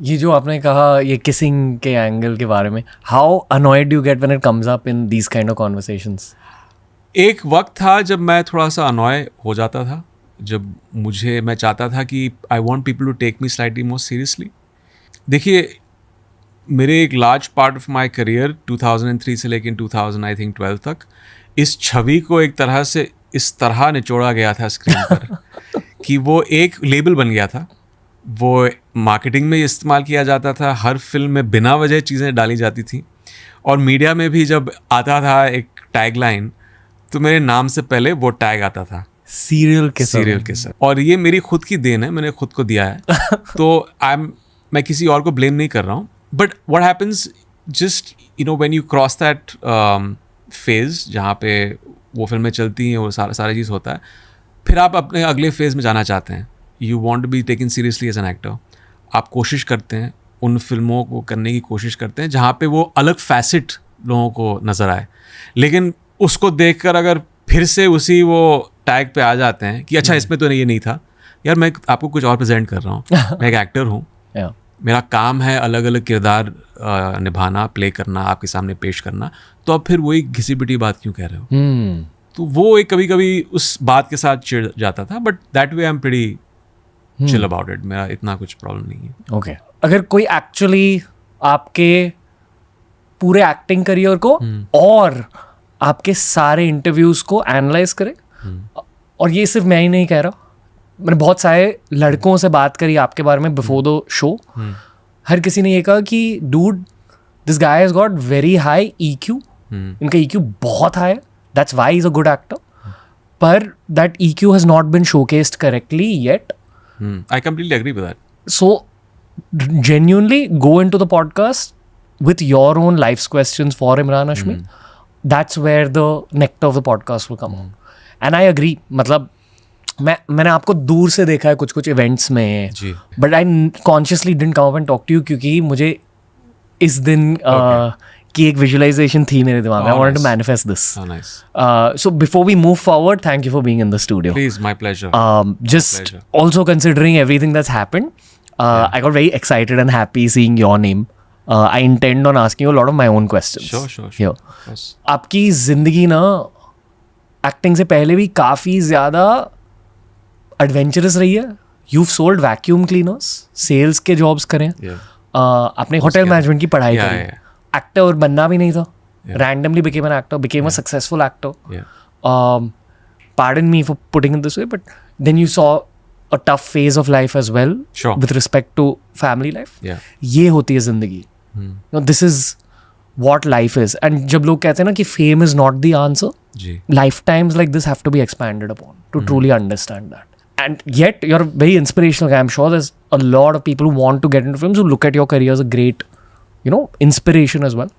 ये जो आपने कहा ये किसिंग के एंगल के बारे में, how annoyed you get when it comes up in these kind of conversations? एक वक्त था जब मैं थोड़ा सा अनॉय हो जाता था, जब मैं चाहता था कि I want people to take me slightly more seriously. देखिए, मेरे एक large part of my career 2003 से लेकर 2012 तक इस छवि को एक तरह से इस तरह निचोड़ा गया था स्क्रीन पर कि वो एक लेबल बन गया था. वो मार्केटिंग में इस्तेमाल किया जाता था, हर फिल्म में बिना वजह चीज़ें डाली जाती थी, और मीडिया में भी जब आता था एक टैगलाइन तो मेरे नाम से पहले वो टैग आता था, सीरियल किसर. और ये मेरी खुद की देन है, मैंने खुद को दिया है. तो मैं किसी और को ब्लेम नहीं कर रहा हूँ. But what happens just when you cross that phase जहाँ पे वो फिल्में चलती हैं, वो सारा चीज़ होता है, फिर आप अपने अगले फेज़ में जाना चाहते हैं. You want to be taken seriously as an actor. आप कोशिश करते हैं, उन फिल्मों को करने की कोशिश करते हैं जहाँ पे वो अलग फैसेट लोगों को नज़र आए. लेकिन उसको देखकर अगर फिर से उसी वो टैग पे आ जाते हैं कि अच्छा इसमें तो ये नहीं था, यार मैं आपको कुछ और प्रेजेंट कर रहा हूँ. मैं एक एक्टर हूँ, मेरा काम है अलग अलग किरदार निभाना, प्ले करना, आपके सामने पेश करना. तो अब फिर वही घिसी पिटी बात क्यों कह रहे हो? तो वो एक कभी कभी उस बात के साथ चिढ़ जाता था. But that way I am pretty chill about it. मेरा इतना कुछ प्रॉब्लम नहीं है. ओके. अगर कोई एक्चुअली आपके पूरे एक्टिंग करियर को और आपके सारे इंटरव्यूज को एनालाइज करे, और ये सिर्फ मैं ही नहीं कह रहा, मैंने बहुत सारे लड़कों से बात करी आपके बारे में बिफोर द शो, हर किसी ने ये कहा कि dude this guy has got very high EQ. इनका EQ बहुत हाई है, that's why he is a good actor, पर that EQ has not been showcased correctly yet. I completely agree with that. So genuinely go into the podcast with your own life's questions for Imran Hashmi. That's where the nectar of the podcast will come on. And I agree. मतलब मैंने आपको दूर से देखा है कुछ events में, but I consciously didn't come up and talk to you, क्योंकि मुझे इस दिन की एक विजुअलाइजेशन थी मेरे दिमाग में. I wanted to manifest this. So before we move forward, thank you for being in the studio. Please, my pleasure. Just also considering everything that's happened, I got very excited and happy seeing your name. I intend on asking you a lot of my own questions. Sure. Here. आपकी जिंदगी ना acting से पहले भी काफ़ी ज़्यादा adventurous रही है. You've sold vacuum cleaners, sales के जॉब्स करें, आपने होटल मैनेजमेंट की पढ़ाई करी, एक्टर बनना भी नहीं था, randomly became an actor, became a successful actor. Pardon me for putting it this way, but then you saw a tough phase of life as well, with respect to family life. ये होती है जिंदगी. This is what life is. And जब लोग कहते हैं ना कि fame is not the answer, lifetimes like this have to be expanded upon to truly understand that. And yet you're very inspirational. I'm sure there's a lot of people who want to get into films who look at your career as a great, inspiration as well.